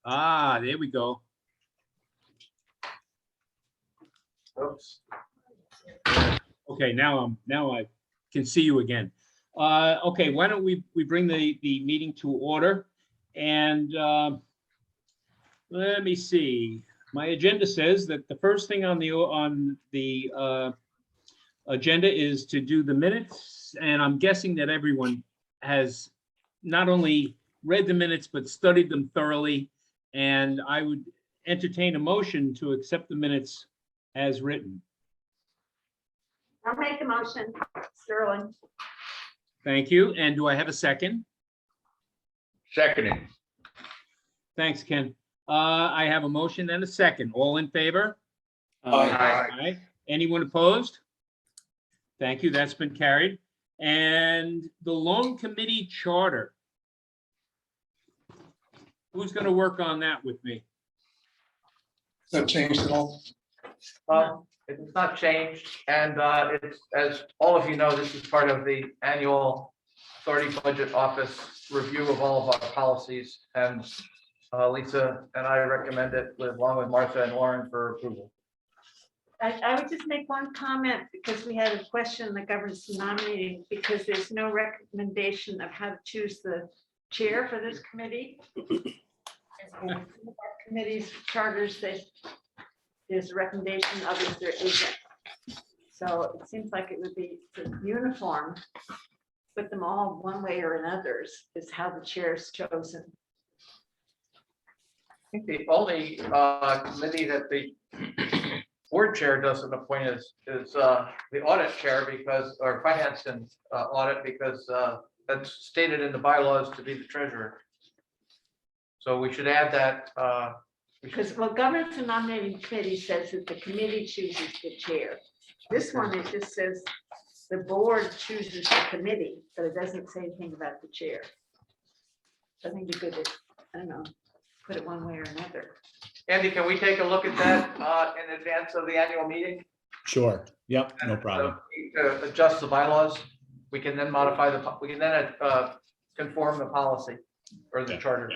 Ah, there we go. Oops. Okay, now I can see you again. Okay, why don't we bring the meeting to order? And let me see. My agenda says that the first thing on the agenda is to do the minutes, and I'm guessing that everyone has not only read the minutes but studied them thoroughly. And I would entertain a motion to accept the minutes as written. I'll make the motion, Sterling. Thank you. And do I have a second? Seconding. Thanks, Ken. I have a motion and a second. All in favor? Aye. Aye. Anyone opposed? Thank you. That's been carried. And the loan committee charter. Who's going to work on that with me? That changed at all? It's not changed, and it's, as all of you know, this is part of the annual Authority Budget Office review of all of our policies, and Lisa and I recommend it along with Martha and Lauren for approval. I would just make one comment because we had a question in the governance nominating because there's no recommendation of how to choose the chair for this committee. And some of our committees charters, there's a recommendation, others there isn't. So it seems like it would be uniform, put them all one way or another is how the chair is chosen. I think the only committee that the board chair doesn't appoint is the audit chair because, or finance and audit, because that's stated in the bylaws to be the treasurer. So we should add that. Because, well, governance and nominating committee says that the committee chooses the chair. This one, it just says the board chooses the committee, but it doesn't say anything about the chair. So I think we could, I don't know, put it one way or another. Andy, can we take a look at that in advance of the annual meeting? Sure. Yep, no problem. To adjust the bylaws, we can then modify we can then conform the policy or the Yeah. charter.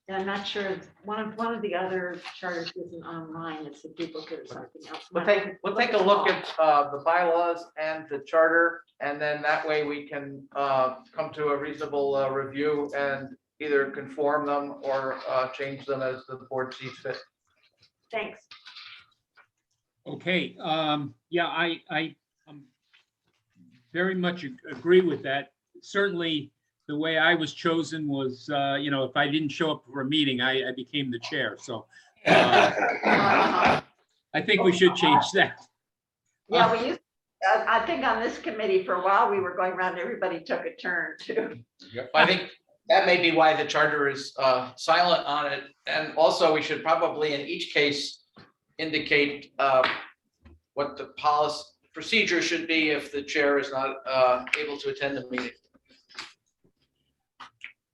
And I'm not sure, one of the other charters isn't online, it's a duplicate or something else. We'll take a look at the bylaws and the charter, and then that way we can come to a reasonable review and either conform them or change them as the board sees fit. Thanks. Okay, yeah, I very much agree with that. Certainly, the way I was chosen was, if I didn't show up for a meeting, I became the chair. So I think we should change that. Yeah, we used, I think on this committee for a while, we were going around, everybody took a turn too. I think that may be why the charter is silent on it. And also, we should probably in each case indicate what the policy procedure should be if the chair is not able to attend the meeting.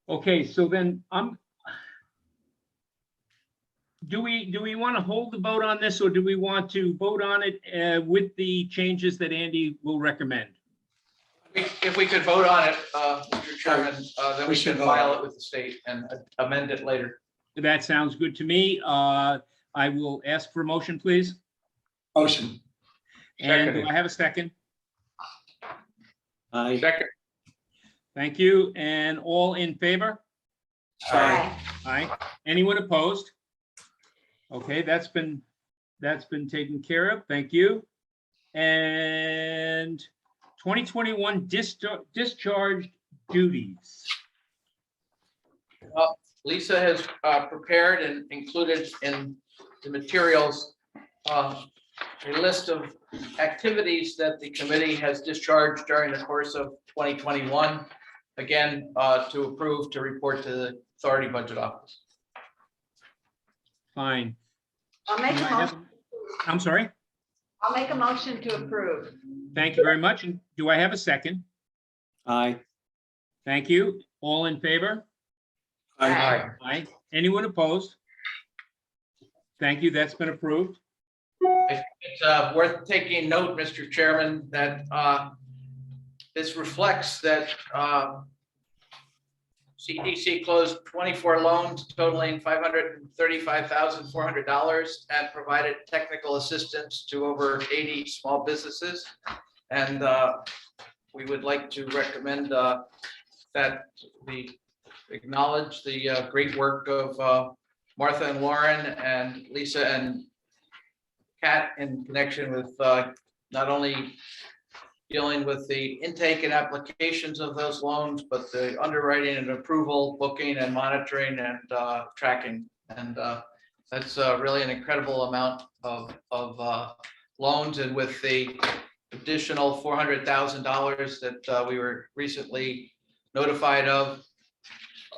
Okay, so then do we want to hold the vote on this, or do we want to vote on it with the changes that Andy will recommend? If we could vote on it, Mr. Chairman, then we should should file it with the state and amend it later. That sounds good to me. I will ask for a motion, please. Motion. And do Seconded. I have a second? Aye. Second. Thank you. And all in favor? Aye. Aye. Anyone opposed? Okay, that's been taken care of. Thank you. And 2021 discharge duties. Lisa has prepared and included in the materials a list of activities that the committee has discharged during the course of 2021. Again, to approve to report to the Authority Budget Office. Fine. I'll make Do a I have- motion. I'm sorry. I'll make a motion to approve. Thank you very much. And do I have a second? Aye. Thank you. All in favor? Aye. Aye. Anyone opposed? Thank you. That's been approved. It's worth taking note, Mr. Chairman, that this reflects that CEDC closed 24 loans totaling $535,400 and provided technical assistance to over 80 small businesses. And we would like to recommend that we acknowledge the great work of Martha and Lauren and Lisa and Kat in connection with not only dealing with the intake and applications of those loans, but the underwriting and approval, booking and monitoring and tracking. And that's really an incredible amount of loans. And with the additional $400,000 that we were recently notified of,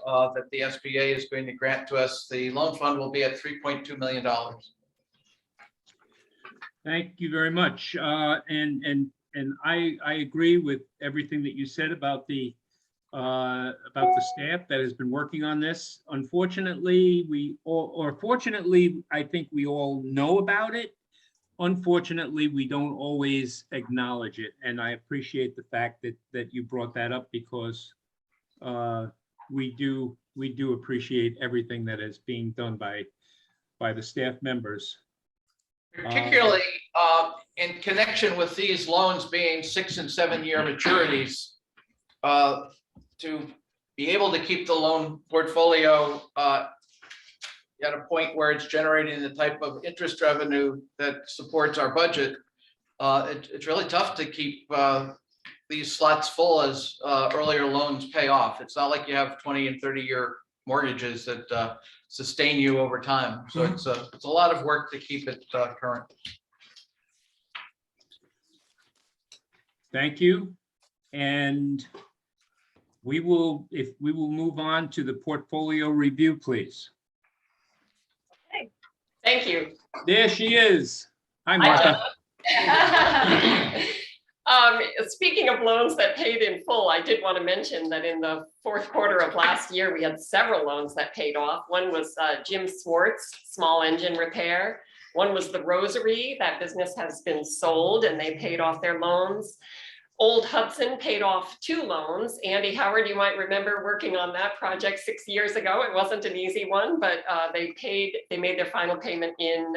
that the SBA is going to grant to us, the loan fund will be at $3.2 million. Thank you very much. And I agree with everything that you said about the staff that has been working on this. Unfortunately, fortunately, I think we all know about it. Unfortunately, we don't always acknowledge it. And I appreciate the fact that you brought that up, because we do appreciate everything that is being done by the staff members. Particularly in connection with these loans being 6- and 7-year maturities, to be able to keep the loan portfolio at a point where it's generating the type of interest revenue that supports our budget. It's really tough to keep these slots full as earlier loans pay off. It's not like you have 20 and 30-year mortgages that sustain you over time. So it's a lot of work to keep it current. Thank you. And we will move on to the portfolio review, please. Thank you. There she is. Hi, Hi, Martha. Speaking of loans that paid in full, I did want to mention that in the fourth quarter of last year, we had several loans that paid off. One was Jim Swartz, small engine repair. One was the Rosary. That business has been sold and they paid off their loans. Old Hudson paid off 2 loans. Andy Howard, you might remember working on that project 6 years ago. It wasn't an easy one, but they made their final payment in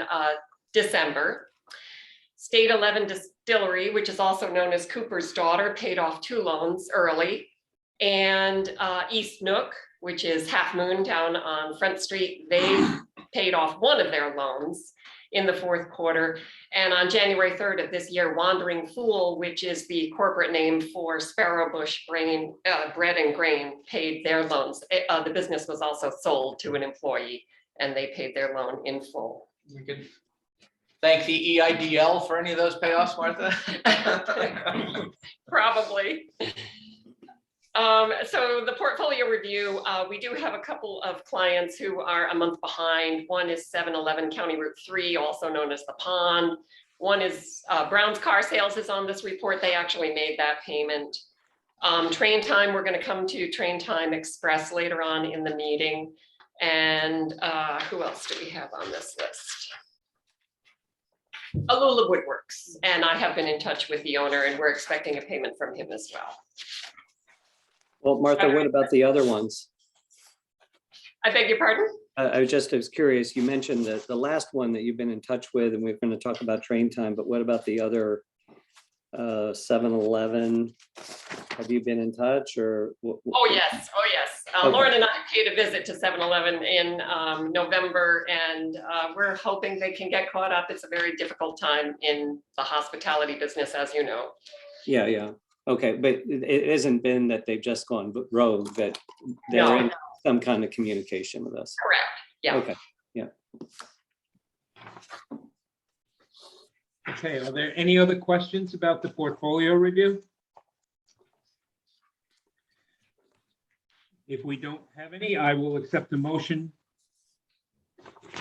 December. State 11 Distillery, which is also known as Cooper's Daughter, paid off 2 loans early. And East Nook, which is Half Moon down on Front Street, they paid off 1 of their loans in the fourth quarter. And on January 3rd of this year, Wandering Fool, which is the corporate name for Sparrowbush Bread and Grain, paid their loans. The business was also sold to an employee and they paid their loan in full. We could thank the EIDL for any of those payoffs, Martha. Probably. So the portfolio review, we do have a couple of clients who are a month behind. One is 711 County Route 3, also known as the Pond. One is Brown's Car Sales is on this report. They actually made that payment. Train Time, we're going to come to Train Time Express later on in the meeting. And who else do we have on this list? Alula Woodworks, and I have been in touch with the owner and we're expecting a payment from him as well. Well, Martha, what about the other ones? I beg your pardon? I was curious, you mentioned that the last one that you've been in touch with, and we're going to talk about Train Time, but what about the other 7-Eleven? Have you been in touch or? Oh, yes. Oh, yes. Okay. Lauren and I paid a visit to 7-Eleven in November, and we're hoping they can get caught up. It's a very difficult time in the hospitality business, as you know. Yeah, yeah. Okay, but it hasn't been that they've just gone rogue, that they're in some kind of communication with us. Correct. Yeah. Okay, yeah. Okay, are there any other questions about the portfolio review? If we don't have any, I will accept the motion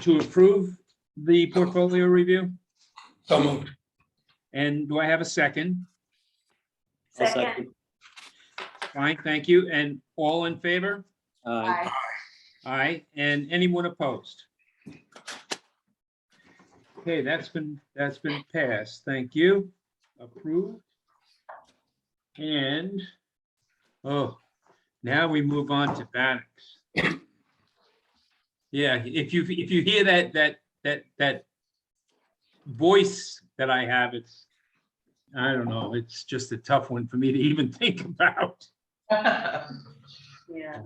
to approve the portfolio review. So moved. And do I have a second? I'll Second. Fine, thank you. And all in favor? Aye. Aye, and anyone opposed? Okay, that's been passed. Thank you. Approved. And, oh, Now we move on to Bannock's. Yeah, if you hear that voice that I have, it's, I don't know, it's just a tough one for me to even think about. Yeah.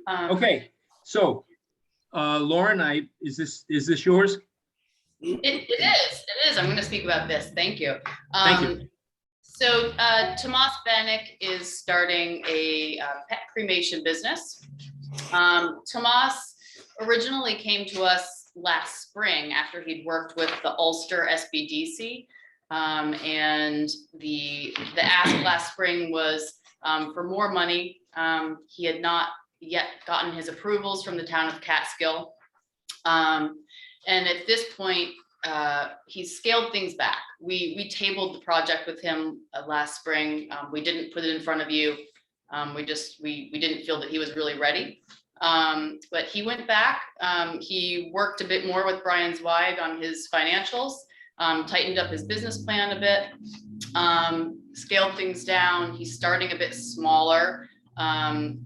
Okay, so Lauren, is this yours? It is. I'm going to speak about this. Thank you. Thank you. So Tomas Bannock is starting a pet cremation business. Tomas originally came to us last spring after he'd worked with the Ulster SBDC. And the ask last spring was for more money. He had not yet gotten his approvals from the town of Catskill. And at this point, he's scaled things back. We tabled the project with him last spring. We didn't put it in front of you. We didn't feel that he was really ready. But he went back. He worked a bit more with Brian Zweig on his financials, tightened up his business plan a bit, scaled things down. He's starting a bit smaller.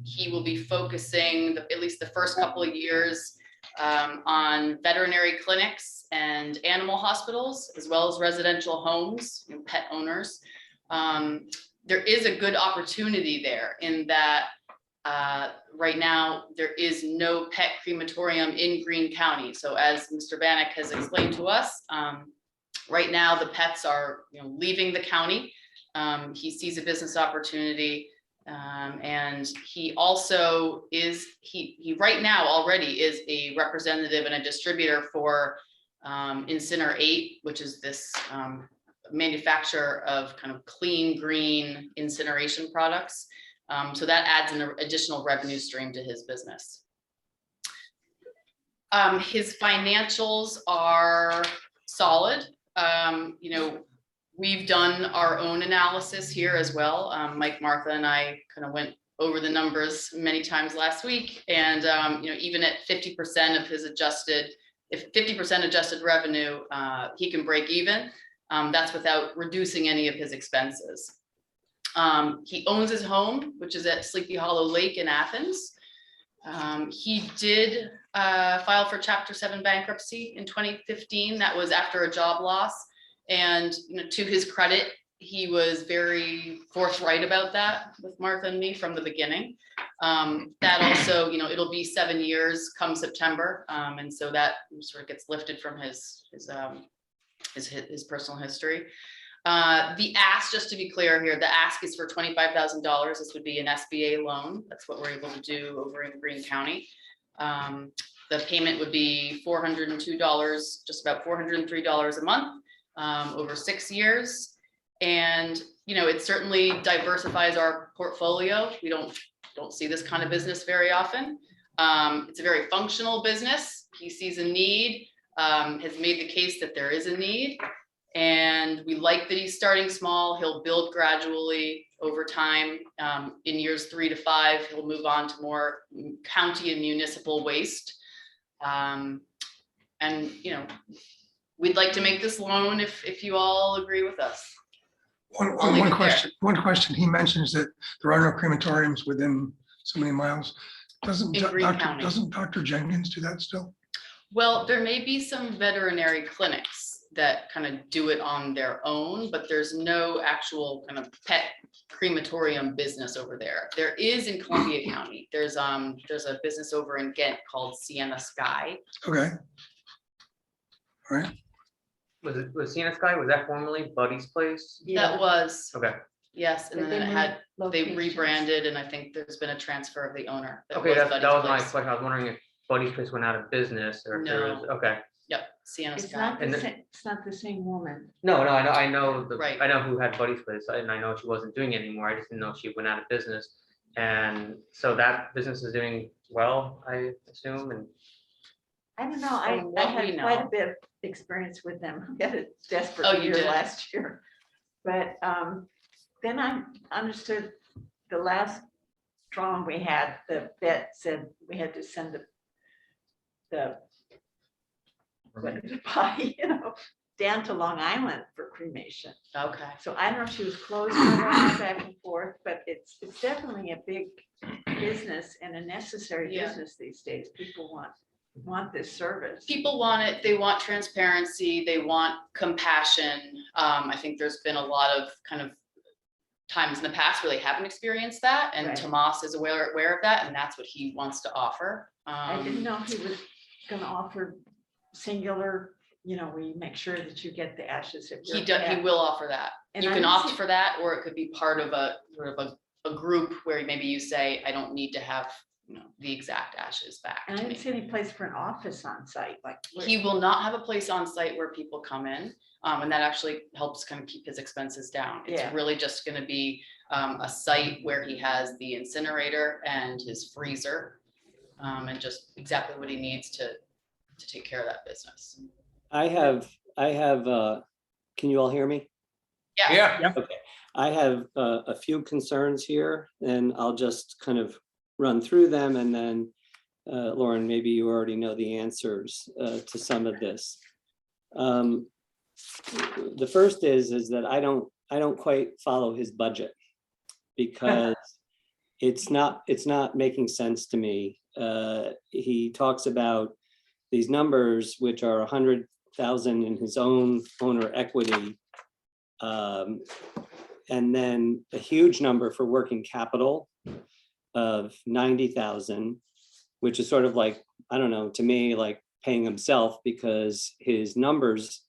He will be focusing at least the first couple of years on veterinary clinics and animal hospitals, as well as residential homes, pet owners. There is a good opportunity there in that right now there is no pet crematorium in Greene County. So as Mr. Bannock has explained to us, right now the pets are leaving the county. He sees a business opportunity. And he also is, he right now already is a representative and a distributor for Incinerate, which is this manufacturer of kind of clean, green incineration products. So that adds an additional revenue stream to his business. His financials are solid. We've done our own analysis here as well. Mike, Martha, and I kind of went over the numbers many times last week. And, even at 50% of his adjusted, if 50% adjusted revenue, he can break even. That's without reducing any of his expenses. He owns his home, which is at Sleepy Hollow Lake in Athens. He did file for Chapter 7 bankruptcy in 2015. That was after a job loss. And to his credit, he was very forthright about that with Martha and me from the beginning. That also, it'll be 7 years come September, and so that sort of gets lifted from his personal history. The ask, just to be clear here, the ask is for $25,000. This would be an SBA loan. That's what we're able to do over in Greene County. The payment would be $402, just about $403 a month. Over 6 years, and it certainly diversifies our portfolio. We don't see this kind of business very often. It's a very functional business. He sees a need, has made the case that there is a need, and we like that he's starting small. He'll build gradually over time. In years 3 to 5, he'll move on to more county and municipal waste, and we'd like to make this loan if you all agree with us. One question. He mentions that there are no crematoriums within so many miles. Doesn't Dr. Jenkins do that still? Well, there may be some veterinary clinics that kind of do it on their own, but there's no actual kind of pet crematorium business over there. There is in Columbia County. There's a business over in Ghent called Sienna Sky. Okay. All right. Was Sienna Sky, was that formerly Buddy's place? That was, Okay, yes, and But then they locations. rebranded, and I think there's been a transfer of the owner. okay, that Buddy's was my place. question. I was wondering if Buddy's place went out of business or if there was, okay. Yep, Sienna It's Sky. not And the the- same, it's not the same woman. No, I know Right. I know who had Buddy's place, and I know she wasn't doing it anymore. I just didn't know if she went out of business. And so that business is doing well, I assume, and I don't know, From I what we had quite a know. bit of experience with them. I had a Oh, desperate you year did? last year. But then I understood the last drawing we had, the vet said we had to send the what did it buy, down to Long Island for cremation. Okay. So I don't know if she was closed for a while, back and forth, but it's definitely a big business and a necessary Yeah. business these days. People want this service. People want it, they want transparency, they want compassion. I think there's been a lot of kind of times in the past where they haven't experienced that, and Right. Tomas is aware of that, and that's what he wants to offer. I didn't know if he was gonna offer singular, where you make sure that you get the ashes of your He does, he pet. will offer that. And You I can didn't opt see- for that, or it could be part of a sort of a group where maybe you say, I don't need to have, the exact ashes back And I to didn't me. see any place for an office on site, like. where- He will not have a place on site where people come in, and that actually helps kind of keep his expenses down. It's Yeah. really just gonna be a site where he has the incinerator and his freezer, and just exactly what he needs to take care of that business. I have, can you all hear me? Yeah. I have a few concerns here, and I'll just kind of run through them, and then Lauren, maybe you already know the answers to some of this. The first is that I don't quite follow his budget, because it's not making sense to me. He talks about these numbers, which are 100,000 in his own owner equity, and then a huge number for working capital of 90,000, which is sort of like, I don't know, to me, like paying himself, because his numbers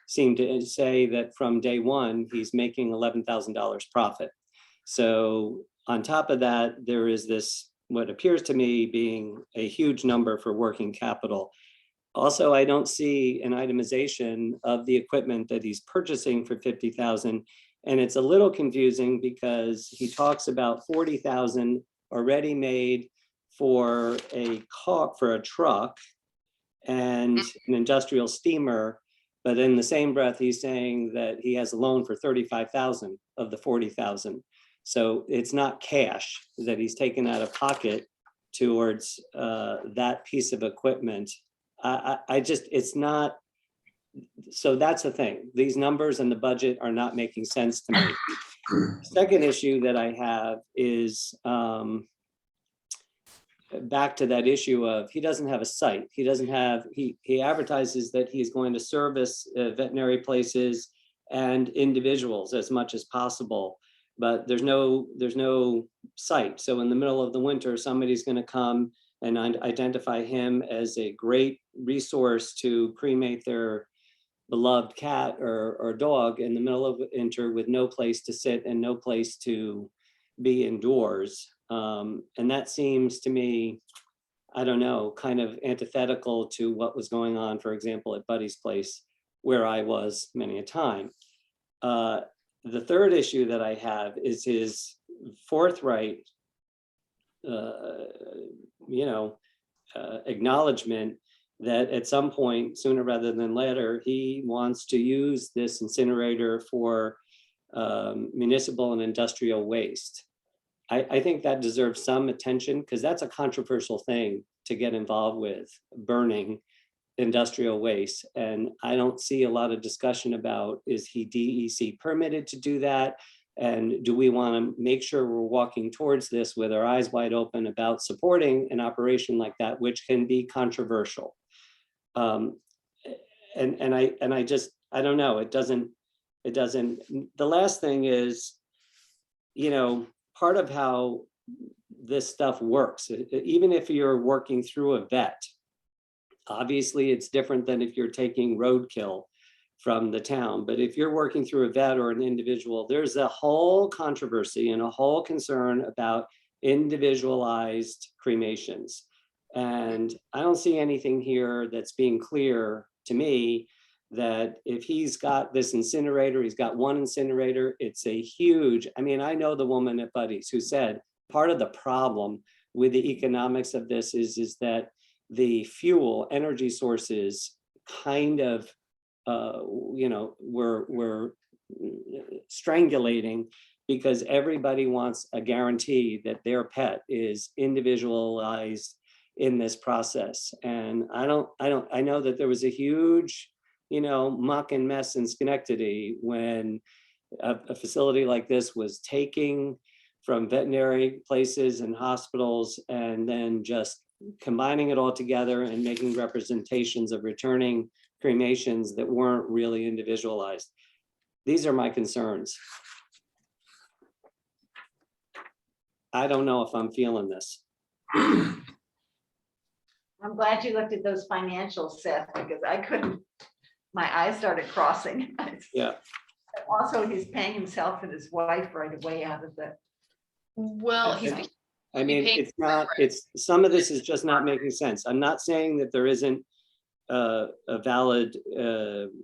seem to say that from day one, he's making $11,000 profit. So on top of that, there is this, what appears to me being a huge number for working capital. Also, I don't see an itemization of the equipment that he's purchasing for 50,000. And it's a little confusing because he talks about 40,000 already made for a car, for a truck and an industrial steamer. But in the same breath, he's saying that he has a loan for 35,000 of the 40,000. So it's not cash that he's taken out of pocket towards that piece of equipment. I just, it's not, so that's the thing. These numbers and the budget are not making sense to me. Second issue that I have is back to that issue of, he doesn't have a site. He doesn't have, he advertises that he's going to service veterinary places and individuals as much as possible, but there's no site. So in the middle of the winter, somebody's going to come and identify him as a great resource to cremate their beloved cat or dog in the middle of winter with no place to sit and no place to be indoors. And that seems to me, I don't know, kind of antithetical to what was going on, for example, at Buddy's place, where I was many a time. The third issue that I have is his forthright, acknowledgement that at some point, sooner rather than later, he wants to use this incinerator for municipal and industrial waste. I think that deserves some attention, because that's a controversial thing to get involved with, burning industrial waste. And I don't see a lot of discussion about, is he DEC permitted to do that? And do we want to make sure we're walking towards this with our eyes wide open about supporting an operation like that, which can be controversial? I don't know, it doesn't, the last thing is, part of how this stuff works, even if you're working through a vet, obviously it's different than if you're taking roadkill from the town. But if you're working through a vet or an individual, there's a whole controversy and a whole concern about individualized cremations. And I don't see anything here that's being clear to me that if he's got this incinerator, he's got one incinerator, it's a huge, I mean, I know the woman at Buddy's who said part of the problem with the economics of this is that the fuel energy sources kind of, we're strangulating, because everybody wants a guarantee that their pet is individualized in this process. And I know that there was a huge muck and mess in Schenectady when a facility like this was taking from veterinary places and hospitals and then just combining it all together and making representations of returning cremations that weren't really individualized. These are my concerns. I don't know if I'm feeling this. I'm glad you looked at those financials, Seth, because I couldn't, my eyes started crossing. Yeah. Also, he's paying himself and his wife right away out of the. Well, he's. I mean, paid it's not, some of this is just not making sense. I'm not saying that there isn't a valid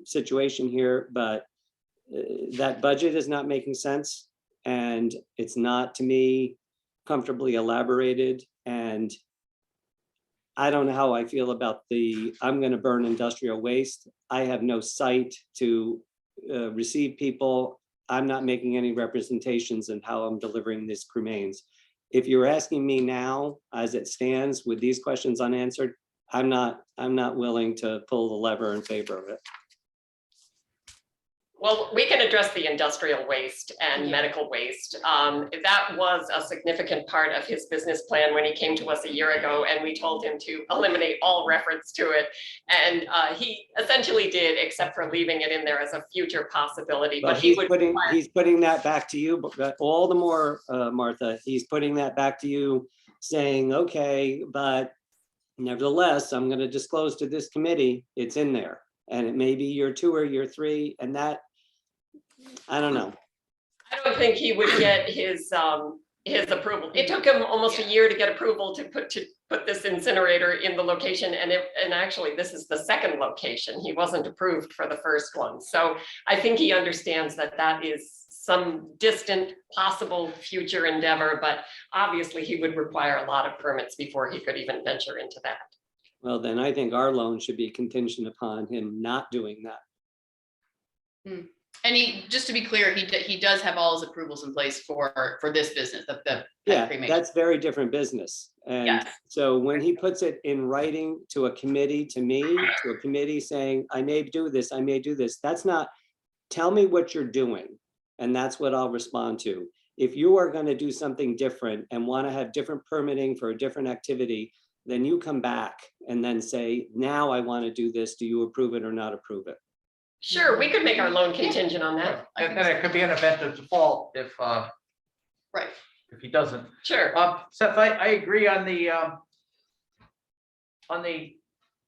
situation here, but that budget is not making sense. And it's not, to me, comfortably elaborated. And I don't know how I feel about I'm going to burn industrial waste. I have no site to receive people. I'm not making any representations in how I'm delivering these cremains. If you're asking me now, as it stands with these questions unanswered, I'm not willing to pull the lever in favor of it. Well, we can address the industrial waste and medical waste. That was a significant part of his business plan when he came to us a year ago, and we told him to eliminate all reference to it. And he essentially did, except for leaving it in there as a future possibility. But he's putting that back to you, but all the more, Martha, he's putting that back to you, saying, okay, but nevertheless, I'm going to disclose to this committee, it's in there. And it may be year 2 or year 3, and that, I don't know. I don't think he would get his approval. It took him almost a year to get approval to put this incinerator in the location, and actually this is the second location. He wasn't approved for the first one. So I think he understands that that is some distant possible future endeavor, but obviously he would require a lot of permits before he could even venture into that. Well, then I think our loan should be contingent upon him not doing that. And just to be clear, he does have all his approvals in place for this business, the Yeah, cremation. that's very different business. And Yes. so when he puts it in writing to a committee, to me, to a committee saying, I may do this, I may do this, that's not, tell me what you're doing. And that's what I'll respond to. If you are going to do something different and want to have different permitting for a different activity, then you come back and then say, now I want to do this. Do you approve it or not approve it? Sure, we could make our loan contingent on that. And then it could be an event of default if Right. if he doesn't. Sure. Seth, I agree on the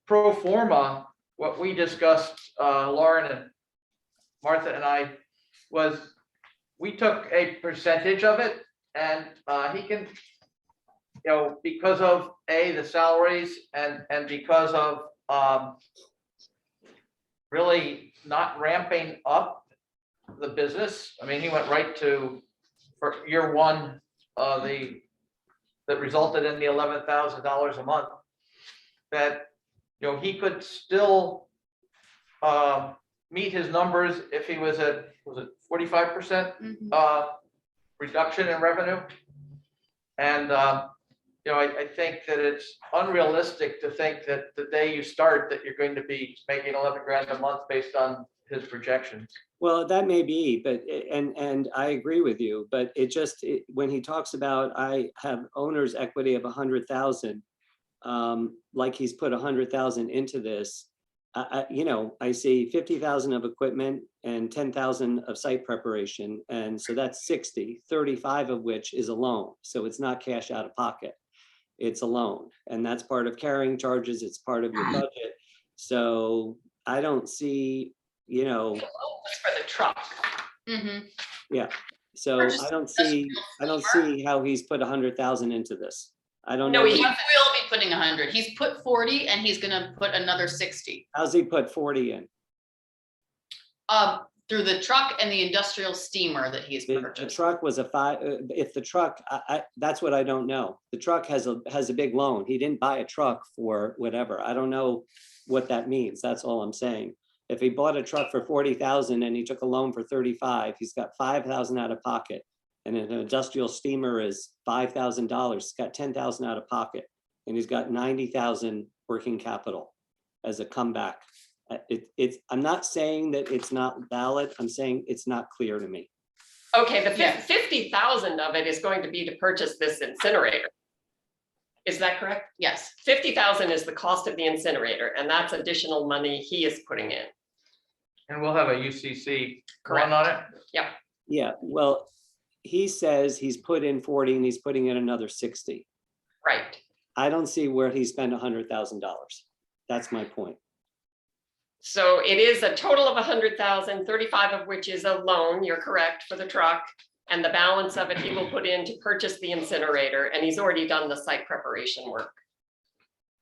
pro forma. What we discussed, Lauren and Martha and I, was we took a percentage of it, and he can, because of the salaries and because of really not ramping up the business. I mean, he went right to, for year 1, that resulted in the $11,000 a month. That, he could still meet his numbers if he was at, was it 45% reduction in revenue? And I think that it's unrealistic to think that the day you start that you're going to be making 11 grand a month based on his projections. Well, that may be, but, and I agree with you, but when he talks about, I have owner's equity of 100,000, like he's put 100,000 into this, I see 50,000 of equipment and 10,000 of site preparation. And so that's 60, 35 of which is a loan. So it's not cash out of pocket. It's a loan, and that's part of carrying charges. It's part of your budget. So I don't see, The loan was for the truck. yeah. So I don't see how he's put 100,000 into this. I don't know. No, he will be putting 100. He's put 40 and he's gonna put another 60. How's he put 40 in? Through the truck and the industrial steamer that he's The purchased. truck was a if the truck, that's what I don't know. The truck has a big loan. He didn't buy a truck for whatever. I don't know what that means. That's all I'm saying. If he bought a truck for 40,000 and he took a loan for 35, he's got 5,000 out of pocket. And an industrial steamer is $5,000. He's got 10,000 out of pocket, and he's got 90,000 working capital as a comeback. I'm not saying that it's not valid. I'm saying it's not clear to me. Okay, the Yeah. 50,000 of it is going to be to purchase this incinerator. Is that correct? Yes, 50,000 is the cost of the incinerator, and that's additional money he is putting in. And we'll have a UCC run on it. Yeah, well, he says he's put in 40 and he's putting in another 60. Right. I don't see where he spent $100,000. That's my point. So it is a total of 100,000, 35 of which is a loan, you're correct, for the truck. And the balance of it he will put in to purchase the incinerator, and he's already done the site preparation work.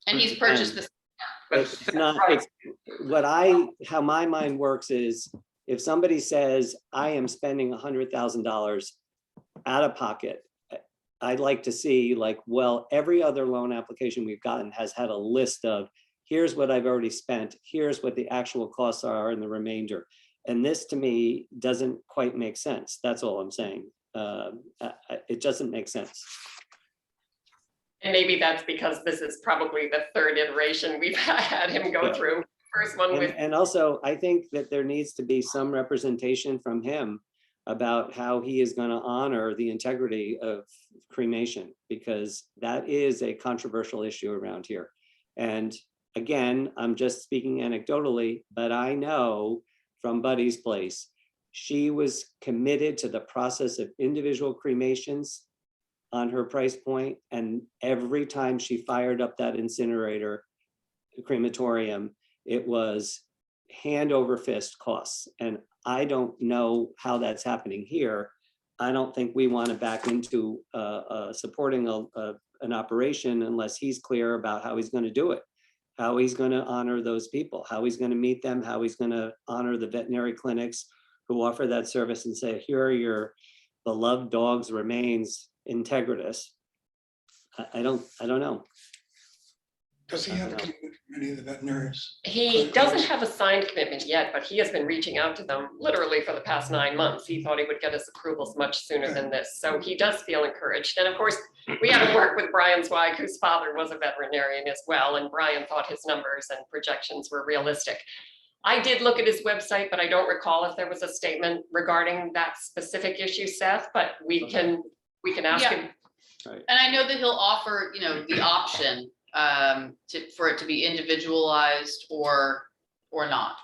and he's purchased this. It's not, it's how my mind works is if somebody says, I am spending $100,000 out of pocket, I'd like to see like, well, every other loan application we've gotten has had a list of, here's what I've already spent, here's what the actual costs are and the remainder. And this to me doesn't quite make sense. That's all I'm saying. It doesn't make sense. And maybe that's because this is probably the third iteration we've had him go Yeah. through. First one with, And also, I think that there needs to be some representation from him about how he is going to honor the integrity of cremation, because that is a controversial issue around here. And again, I'm just speaking anecdotally, but I know from Buddy's place, she was committed to the process of individual cremations on her price point, and every time she fired up that incinerator crematorium, it was hand over fist costs. And I don't know how that's happening here. I don't think we want to back into supporting an operation unless he's clear about how he's going to do it, how he's going to honor those people, how he's going to meet them, how he's going to honor the veterinary clinics who offer that service and say, here are your beloved dog's remains integritus. I don't know. Does he have a commitment from any of the veterinarians? he doesn't have a signed commitment yet, but he has been reaching out to them literally for the past 9 months. He thought he would get his approvals much sooner than this. So he does feel encouraged. And of course, we had to work with Brian Zweig, whose father was a veterinarian as well. And Brian thought his numbers and projections were realistic. I did look at his website, but I don't recall if there was a statement regarding that specific issue, Seth, but we can ask Yeah. him. And I know that he'll offer, the option for it to be individualized or not.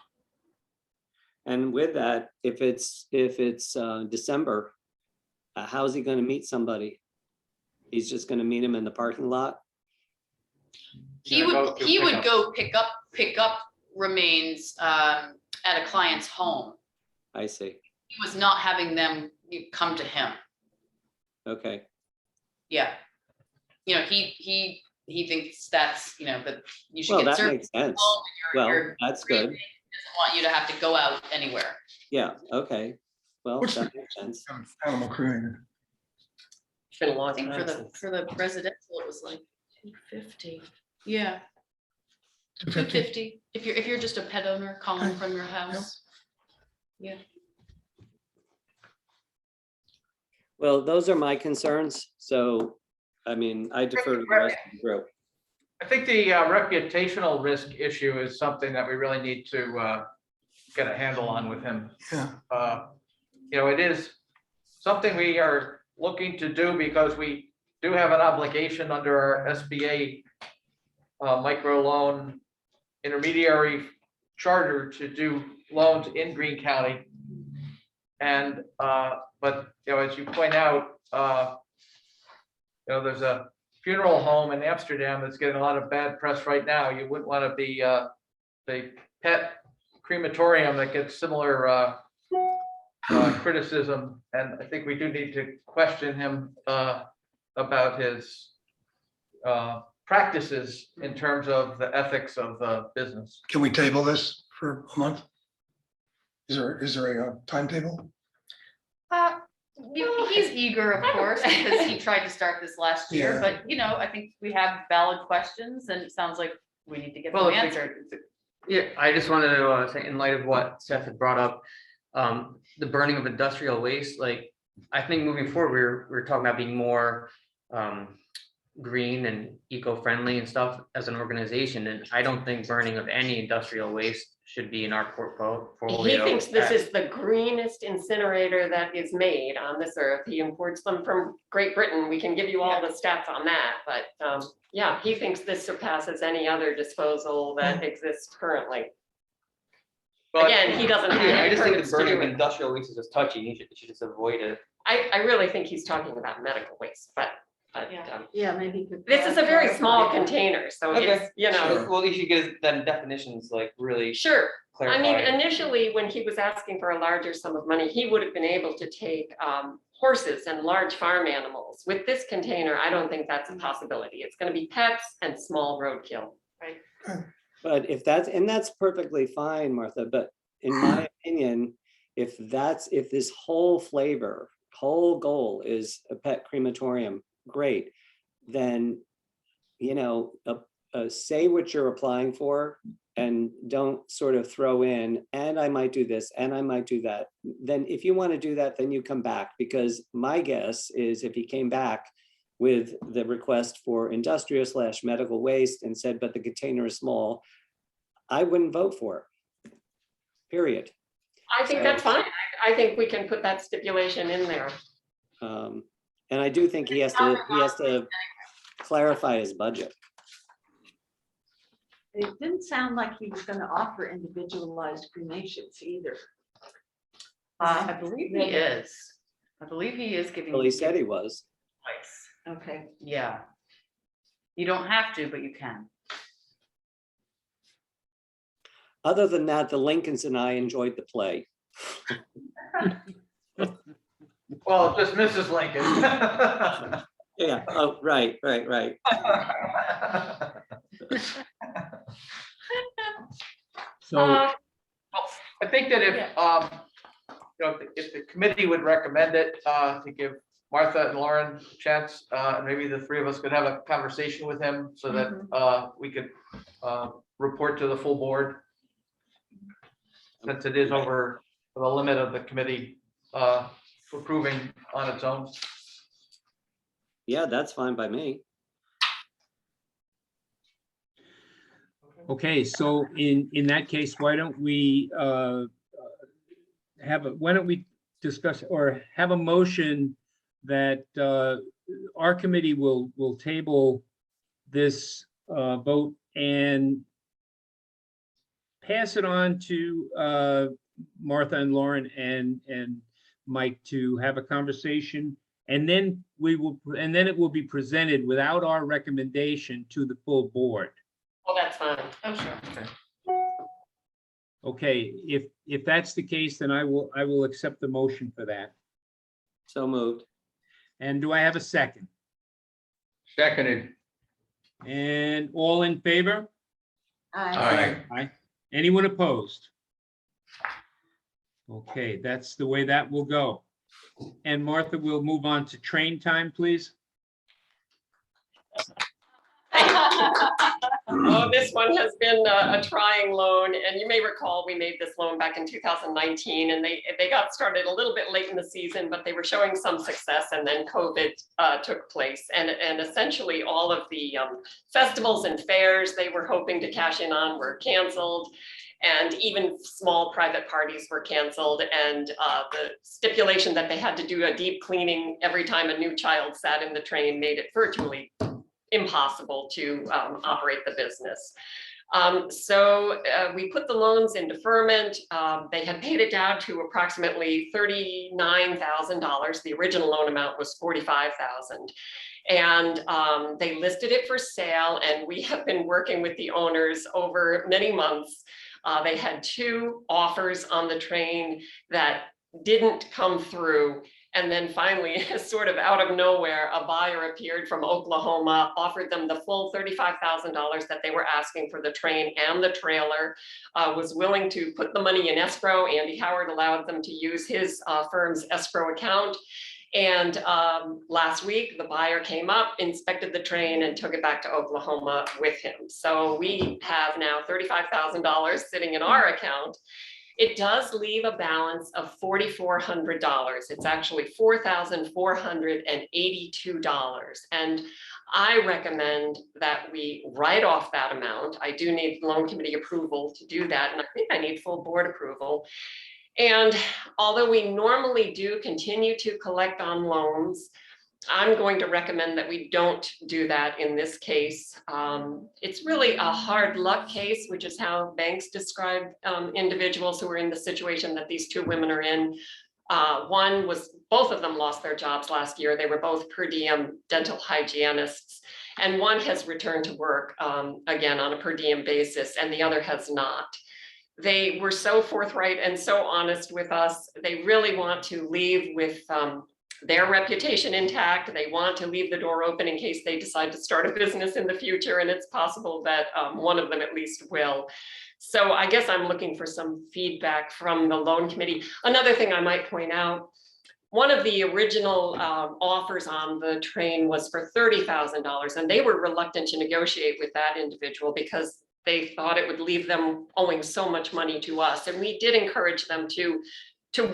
And with that, if it's December, how's he going to meet somebody? He's just going to meet him in the parking lot? He would go pick up remains at a client's home. I see. He was not having them come to him. Okay. Yeah. He thinks that's, that you should Well, get that service. makes sense. home and Well, your that's cremate good. doesn't want you to have to go out anywhere. Yeah, okay. Well, What's that makes sense. Animal cremated. It's been a long I think time. for the since- for the residential, it was like 250. Yeah, 250. 250. If you're just a pet owner calling from your house. Yeah. Well, those are my concerns. So, I mean, I defer to the rest of the group. I think the reputational risk issue is something that we really need to get a handle on with him. Yeah, It is something we are looking to do because we do have an obligation under our SBA microloan intermediary charter to do loans in Greene County. And, but, as you point out, there's a funeral home in Amsterdam that's getting a lot of bad press right now. You wouldn't want to be the pet crematorium that gets similar criticism. And I think we do need to question him about his practices in terms of the ethics of the business. can we table this for a month? Is there a timetable? He's eager, of course, because he tried to start this last year, Yeah. but I think we have valid questions and it sounds like we need to get them Well, answered. Yeah, I just wanted to say, in light of what Seth had brought up, the burning of industrial waste, like, I think moving forward, we're talking about being more green and eco-friendly and stuff as an organization, and I don't think burning of any industrial waste should be in our portfolio. He thinks this is the greenest incinerator that is made on this earth. He imports them from Great Britain. We can give you all the stats on that, but yeah, he thinks this surpasses any other disposal that exists currently. But Again, he doesn't have I any just think permits the to burning do of it. industrial waste is just touchy. You should just avoid it. I really think he's talking about medical waste, but Yeah. Yeah, maybe. you could this is a very small clarify that. container, so Okay, it's, you know, Well, you should get then definitions like really sure. I mean, clarified. initially, when he was asking for a larger sum of money, he would have been able to take horses and large farm animals. With this container, I don't think that's a possibility. It's gonna be pets and small roadkill. But if that's perfectly fine, Martha, but in my opinion, if this whole goal is a pet crematorium, great, then, you know, say what you're applying for and don't sort of throw in, and I might do this, and I might do that. Then if you want to do that, then you come back, because my guess is if he came back with the request for industrial / medical waste and said, but the container is small, I wouldn't vote for it, period. I think that's fine. I think we can put that stipulation in there. And I do think he has to clarify his budget. It didn't sound like he was gonna offer individualized cremations either. I believe he is. I believe he is giving. Well, he said he was. Place. Okay. Yeah. You don't have to, but you can. Other than that, the Lincolns and I enjoyed the play. Well, just Mrs. Lincoln. Yeah, oh, right. So, I think that if, you know, if the committee would recommend it, to give Martha and Lauren a chance, maybe the three of us could have a conversation with him so that, we could, report to the full board. Since it is over the limit of the committee, approving on its own. Yeah, that's fine by me. okay, so in that case, why don't we discuss or have a motion that our committee will table this vote and pass it on to Martha and Lauren and Mike to have a conversation, and then it will be presented without our recommendation to the full board. Well, that's fine. Oh, sure. Okay, if that's the case, then I will accept the motion for that. So moved. And do I have a second? Seconded. And all in favor? Aye. Aye. Anyone opposed? Okay, that's the way that will go. And Martha, we'll move on to train time, please. Oh, this one has been a trying loan, and you may recall we made this loan back in 2019, and they got started a little bit late in the season, but they were showing some success, and then COVID took place, and essentially all of the festivals and fairs they were hoping to cash in on were canceled. And even small private parties were canceled, and the stipulation that they had to do a deep cleaning every time a new child sat in the train made it virtually impossible to operate the business. So we put the loans in deferment. They had paid it down to approximately $39,000. The original loan amount was $45,000. And they listed it for sale, and we have been working with the owners over many months. They had 2 offers on the train that didn't come through. And then finally, sort of out of nowhere, a buyer appeared from Oklahoma, offered them the full $35,000 that they were asking for the train and the trailer, was willing to put the money in escrow. Andy Howard allowed them to use his firm's escrow account. And last week, the buyer came up, inspected the train, and took it back to Oklahoma with him. So we have now $35,000 sitting in our account. It does leave a balance of $4,400. It's actually $4,482. And I recommend that we write off that amount. I do need loan committee approval to do that, and I think I need full board approval. And although we normally do continue to collect on loans, I'm going to recommend that we don't do that in this case. It's really a hard luck case, which is how banks describe individuals who are in the situation that these two women are in. Both of them lost their jobs last year. They were both per diem dental hygienists. And one has returned to work again on a per diem basis, and the other has not. They were so forthright and so honest with us. They really want to leave with their reputation intact. They want to leave the door open in case they decide to start a business in the future. And it's possible that one of them at least will. So I guess I'm looking for some feedback from the loan committee. Another thing I might point out, one of the original offers on the train was for $30,000, and they were reluctant to negotiate with that individual because they thought it would leave them owing so much money to us. And we did encourage them to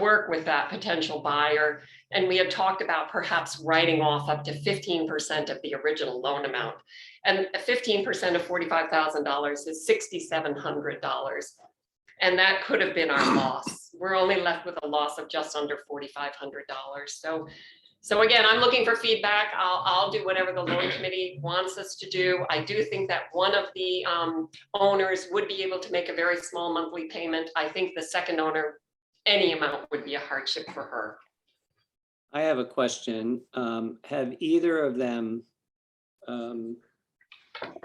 work with that potential buyer. And we had talked about perhaps writing off up to 15% of the original loan amount. And 15% of $45,000 is $6,700. And that could have been our loss. We're only left with a loss of just under $4,500. So again, I'm looking for feedback. I'll do whatever the loan committee wants us to do. I do think that one of the owners would be able to make a very small monthly payment. I think the second owner, any amount would be a hardship for her. I have a question. Have either of them,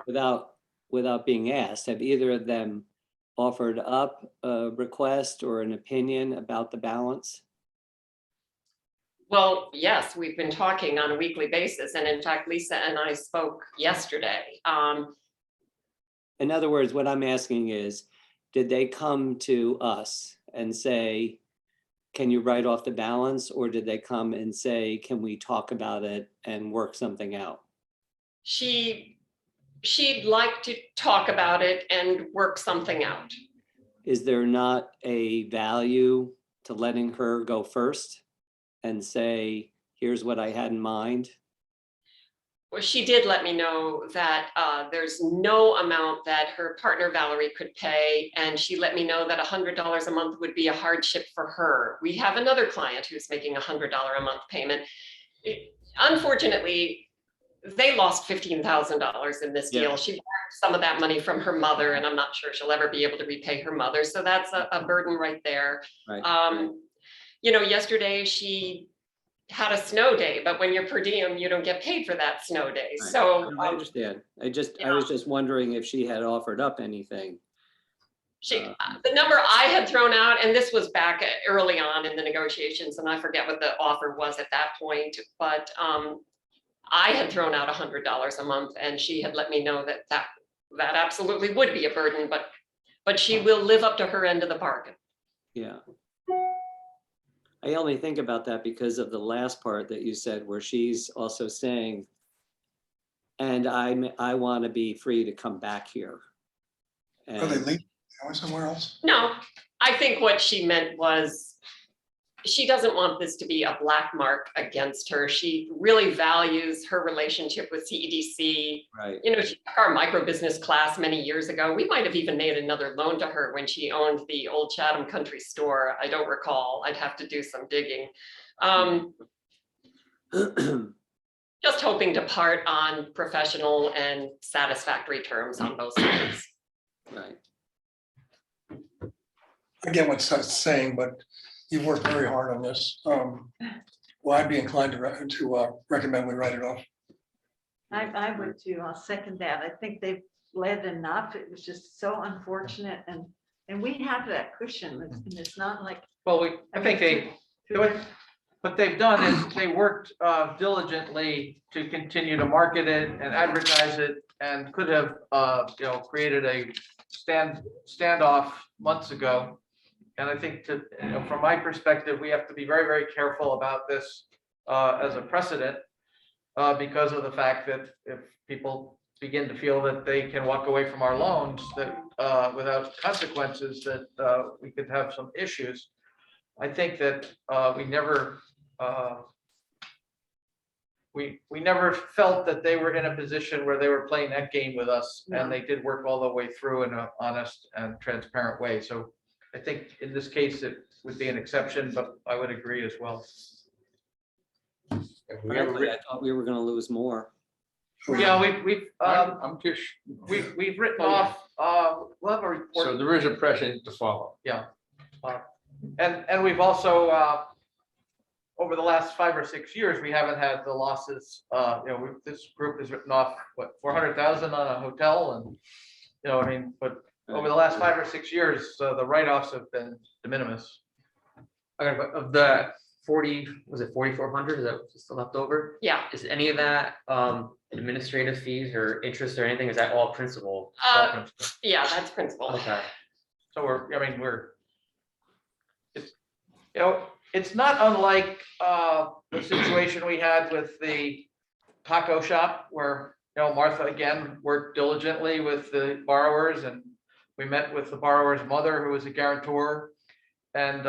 without being asked, have either of them offered up a request or an opinion about the balance? Well, yes, we've been talking on a weekly basis. And in fact, Lisa and I spoke yesterday. In other words, what I'm asking is, did they come to us and say, can you write off the balance? Or did they come and say, can we talk about it and work something out? She'd like to talk about it and work something out. Is there not a value to letting her go first and say, here's what I had in mind? Well, she did let me know that there's no amount that her partner Valerie could pay. And she let me know that $100 a month would be a hardship for her. We have another client who's making a $100 a month payment. Unfortunately, they lost $15,000 in this deal. Yeah. She borrowed some of that money from her mother, and I'm not sure she'll ever be able to repay her mother. So that's a burden right there. Right. Yesterday she had a snow day, but when you're per diem, you don't get paid for that snow day. Right. So I understand. I was just wondering if she had offered up anything. the number I had thrown out, and this was back early on in the negotiations, and I forget what the offer was at that point, but I had thrown out $100 a month, and she had let me know that absolutely would be a burden, but she will live up to her end of the bargain. Yeah. I only think about that because of the last part that you said, where she's also saying, and I want to be free to come back here. Are they And leaving? Going somewhere else? No, I think what she meant was she doesn't want this to be a black mark against her. She really values her relationship with CEDC. right. She took our micro business class many years ago. We might have even made another loan to her when she owned the old Chatham Country Store. I don't recall. I'd have to do some digging. Just hoping to part on professional and satisfactory terms on both sides. Right. I get what Seth's saying, but you've worked very hard on this. Well, I'd be inclined to recommend we write it off. I would too. I'll second that. I think they've bled enough. It was just so unfortunate, and we have that cushion. It's not like. Well, I think what they've done is they worked diligently to continue to market it and advertise it, and could have created a standoff months ago. And I think from my perspective, we have to be very, very careful about this as a precedent because of the fact that if people begin to feel that they can walk away from our loans that without consequences, that we could have some issues. we never felt that they were in a position where they were playing that game with us, and they did work all the way through in an honest and transparent way. So I think in this case, it would be an exception, but I would agree as well. Frankly, I thought we were gonna lose more. Yeah, I'm just, we've written off, we'll have a report. so there is a precedent to follow. And we've also, over the last 5 or 6 years, we haven't had the losses. This group has written off, what, 400,000 on a hotel, and, I mean, but over the last 5 or 6 years, the write-offs have been de minimis. Okay, but of the 40, was it 4,400? Is that still left over? Yeah. Is any of that administrative fees or interest or anything? Is that all principal? Yeah, that's principal. Okay. So it's not unlike the situation we had with the taco shop where, Martha again worked diligently with the borrowers, and we met with the borrower's mother, who was a guarantor. And,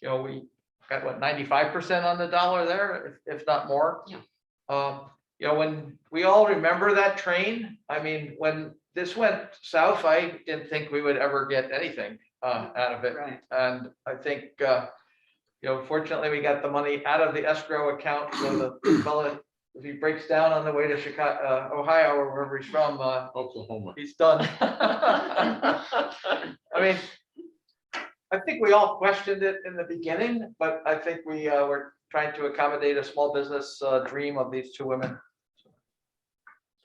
we got what, 95% on the dollar there, if not more. Yeah. When we all remember that train, I mean, when this went south, I didn't think we would ever get anything out of it. Right. And I think, fortunately, we got the money out of the escrow account. So the fella, if he breaks down on the way to Chicago, Ohio, or wherever he's from, Oklahoma. he's done. I mean, I think we all questioned it in the beginning, but I think we were trying to accommodate a small business dream of these two women.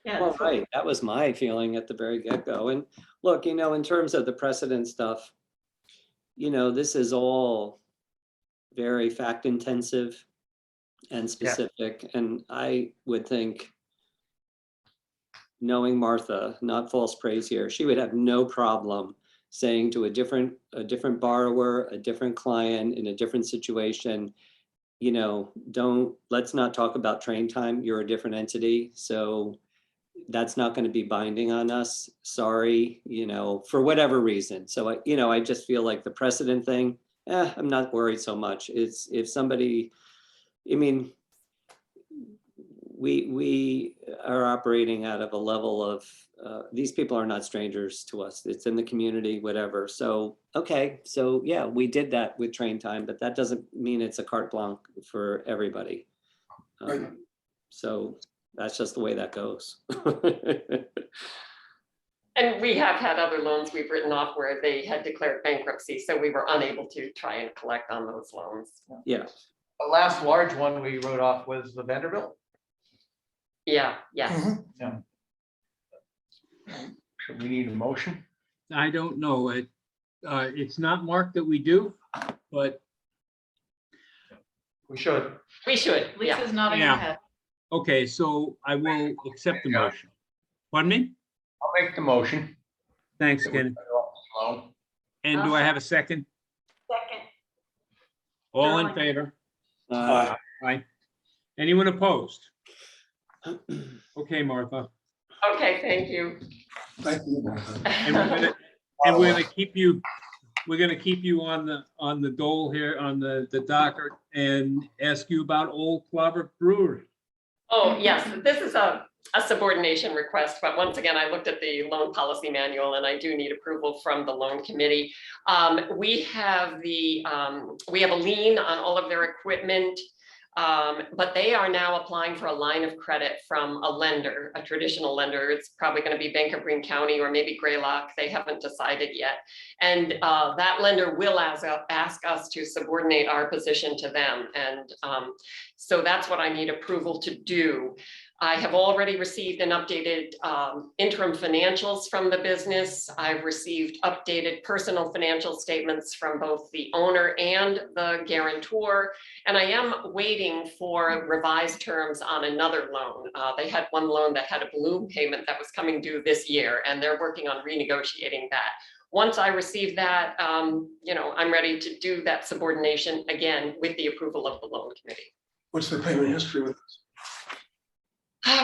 Yeah, Well, right, that was my feeling at the very get-go. And look, in terms of the precedent stuff, this is all very fact-intensive and specific. And I would think, knowing Martha, not false praise here, she would have no problem saying to a different borrower, a different client in a different situation, let's not talk about train time. You're a different entity. So that's not going to be binding on us. Sorry, for whatever reason. So, I just feel like the precedent thing, I'm not worried so much. It's if somebody, we are operating out of a level of, these people are not strangers to us. It's in the community, whatever. So, okay. So yeah, we did that with train time, but that doesn't mean it's a carte blanche for everybody. Right. So that's just the way that goes. And we have had other loans we've written off where they had declared bankruptcy, so we were unable to try and collect on those loans. Yeah. The last large one we wrote off was the Vanderbilt. Yeah, yes. Mhm. Should we need a motion? I don't know. It's not marked that we do, but We should. We should, yeah. Lisa's nodding Yeah. her head. okay, so I will accept the motion. Pardon me? I'll make the motion. Thanks, Ken. Slow. And do I have a second? second. All in Sterling. favor? Uh, Aye. Anyone opposed? Okay, Martha. Okay, thank you. Thank you, Martha. And we're gonna keep you, on the dole here, on the docket, and ask you about Old Clover Brewery. Oh, yes, this is a subordination request, but once again, I looked at the loan policy manual and I do need approval from the loan committee. We have a lien on all of their equipment, but they are now applying for a line of credit from a lender, a traditional lender. It's probably going to be Bank of Greene County or maybe Greylock. They haven't decided yet. And that lender will ask us to subordinate our position to them. And so that's what I need approval to do. I have already received an updated interim financials from the business. I've received updated personal financial statements from both the owner and the guarantor. And I am waiting for revised terms on another loan. They had one loan that had a balloon payment that was coming due this year, and they're working on renegotiating that. Once I receive that, I'm ready to do that subordination again with the approval of the loan committee. What's the payment history with this?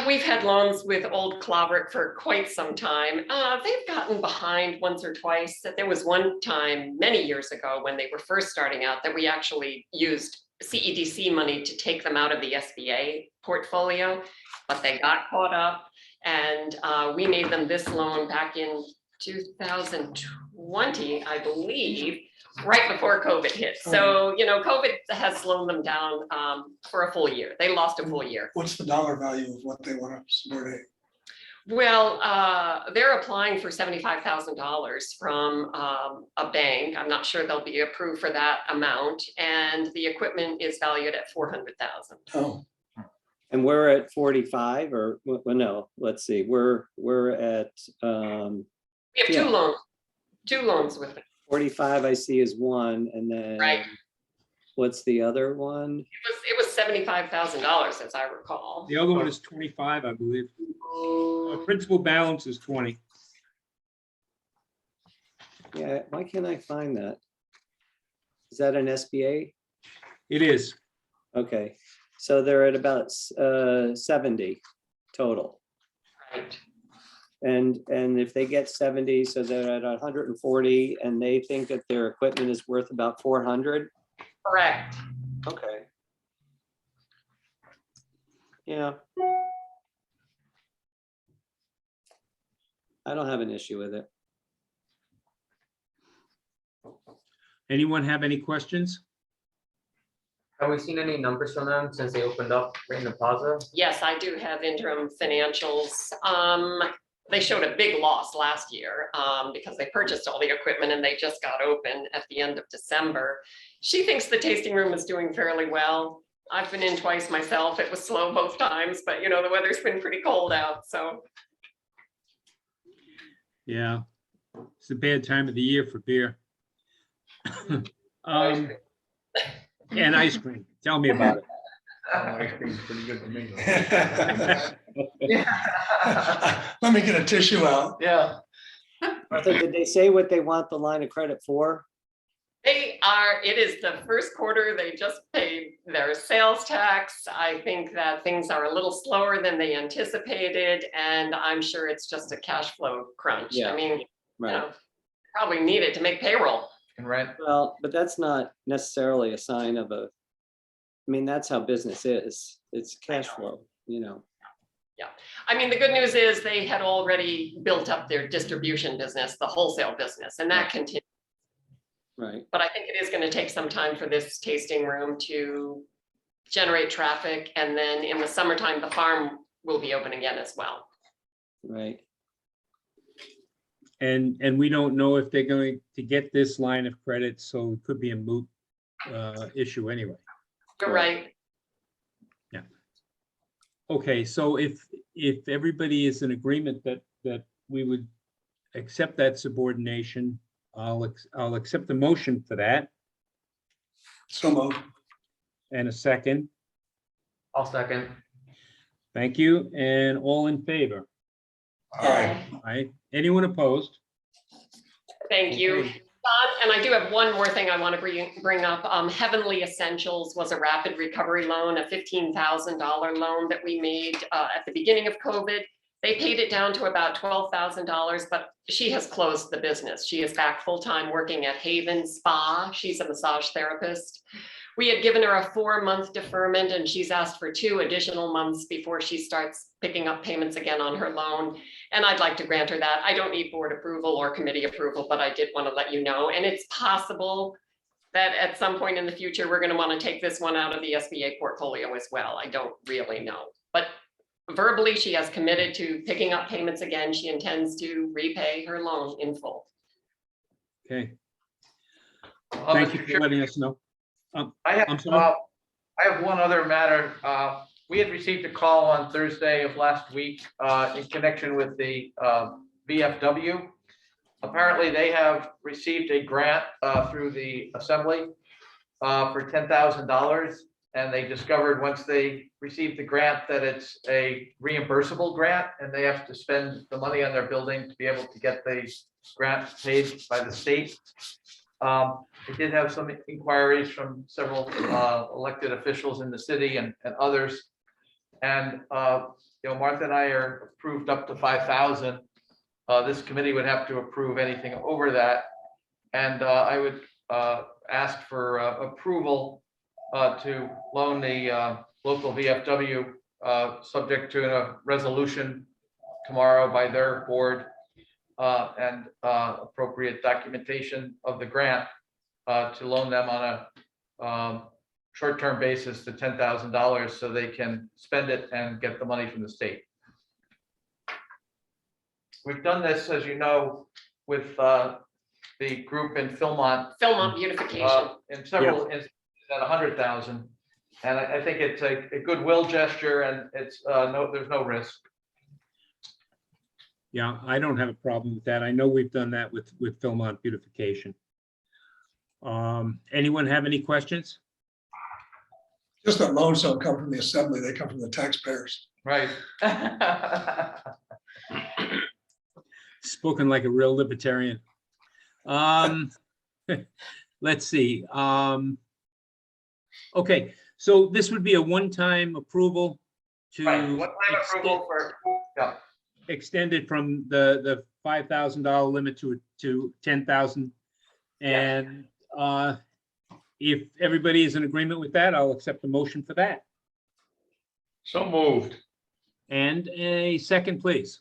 We've had loans with Old Clover for quite some time. They've gotten behind once or twice. There was one time many years ago when they were first starting out that we actually used CEDC money to take them out of the SBA portfolio, but they got caught up. And we made them this loan back in 2020, I believe, right before COVID hit. So, COVID has slowed them down for a full year. They lost a full year. What's the dollar value of what they want to subordinate? Well, they're applying for $75,000 from a bank. I'm not sure they'll be approved for that amount. And the equipment is valued at $400,000. Oh, And we're at 45 or, well, no, let's see, we're at We have Yeah. two loans with it. 45 I see is one, and then Right. what's the other one? It was $75,000, as I recall. The other one is 25, I believe. Principal balance is 20. Yeah, why can't I find that? Is that an SBA? It is. Okay, so they're at about 70 total. Right. And if they get 70, so they're at 140, and they think that their equipment is worth about 400. Correct. Okay. Yeah. I don't have an issue with it. Anyone have any questions? Have we seen any numbers from them since they opened up right in the plaza? Yes, I do have interim financials. They showed a big loss last year because they purchased all the equipment and they just got open at the end of December. She thinks the tasting room is doing fairly well. I've been in twice myself. It was slow both times, but the weather's been pretty cold out, so. Yeah, it's a bad time of the year for beer. And ice cream. Tell me about it. Ice cream's pretty good to me. let me get a tissue out. Yeah. Martha, did they say what they want the line of credit for? It is the first quarter. They just paid their sales tax. I think that things are a little slower than they anticipated, and I'm sure it's just a cash flow crunch. Yeah. I mean, Right. probably need it to make payroll. And rent. Well, but that's not necessarily a sign of I mean, that's how business is. It's cash flow, I mean, the good news is they had already built up their distribution business, the wholesale business, and that continues. Right. But I think it is going to take some time for this tasting room to generate traffic. And then in the summertime, the farm will be open again as well. Right. And we don't know if they're going to get this line of credit, so it could be a moot issue anyway. You're right. Okay, so if everybody is in agreement that we would accept that subordination, I'll accept the motion for that. So moved. And a second. I'll second. Thank you. And all in favor? All right. All right. Anyone opposed? Thank you. Okay. And I do have one more thing I want to bring up. Heavenly Essentials was a rapid recovery loan, a $15,000 loan that we made at the beginning of COVID. They paid it down to about $12,000, but she has closed the business. She is back full-time working at Haven Spa. She's a massage therapist. We had given her a 4-month deferment, and she's asked for 2 additional months before she starts picking up payments again on her loan. And I'd like to grant her that. I don't need board approval or committee approval, but I did want to let you know. And it's possible that at some point in the future, we're going to want to take this one out of the SBA portfolio as well. I don't really know. But verbally, she has committed to picking up payments again. She intends to repay her loan in full. Okay, thank you for letting us know. I I'm sorry? have one other matter. We had received a call on Thursday of last week in connection with the VFW. Apparently, they have received a grant through the assembly for $10,000. And they discovered once they received the grant that it's a reimbursable grant and they have to spend the money on their building to be able to get the grant paid by the state. We did have some inquiries from several elected officials in the city and others. And Martha and I are approved up to 5,000. This committee would have to approve anything over that. And I would ask for approval to loan the local VFW, subject to a resolution tomorrow by their board and appropriate documentation of the grant to loan them on a short-term basis to $10,000 so they can spend it and get the money from the state. We've done this, as you know, with the group in Philmont beautification. in several instances at 100,000. And I think it's a goodwill gesture and it's there's no risk. Yeah, I don't have a problem with that. I know we've done that with Philmont beautification. Anyone have any questions? Just that loans don't come from the assembly, they come from the taxpayers. Right. Spoken like a real libertarian. Let's see. Okay, so this would be a one-time approval to Right, one-time approval for, yeah. extend it from the $5,000 limit to 10,000. And if everybody is in agreement with that, I'll accept the motion for that. So moved. And a second, please.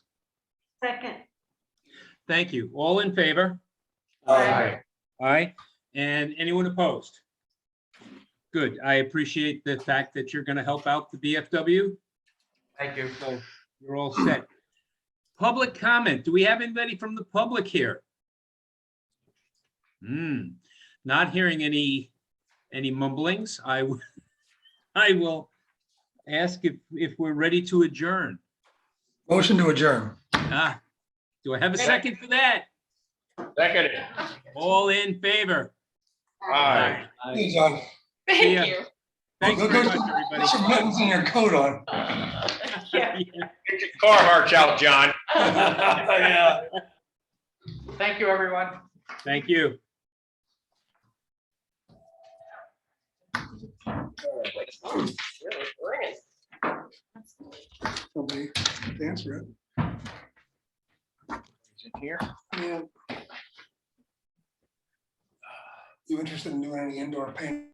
Second. Thank you. All in favor? Aye. Aye. And anyone opposed? Good. I appreciate the fact that you're going to help out the BFW. Thank you. So you're all set. Public comment. Do we have anybody from the public here? Not hearing any mumblings. I will ask if we're ready to adjourn. Motion to adjourn. Do I have a second for that? Second. All in favor? Aye. Hey, John. See ya. Thank you. Thanks Look very at- much, everybody. Put some buttons in your coat on. Yeah. Get your Carhartts out, John. Yeah. Thank you, everyone. Thank you. Really brilliant. Somebody to answer it. Here. Yeah. You interested in doing any indoor painting?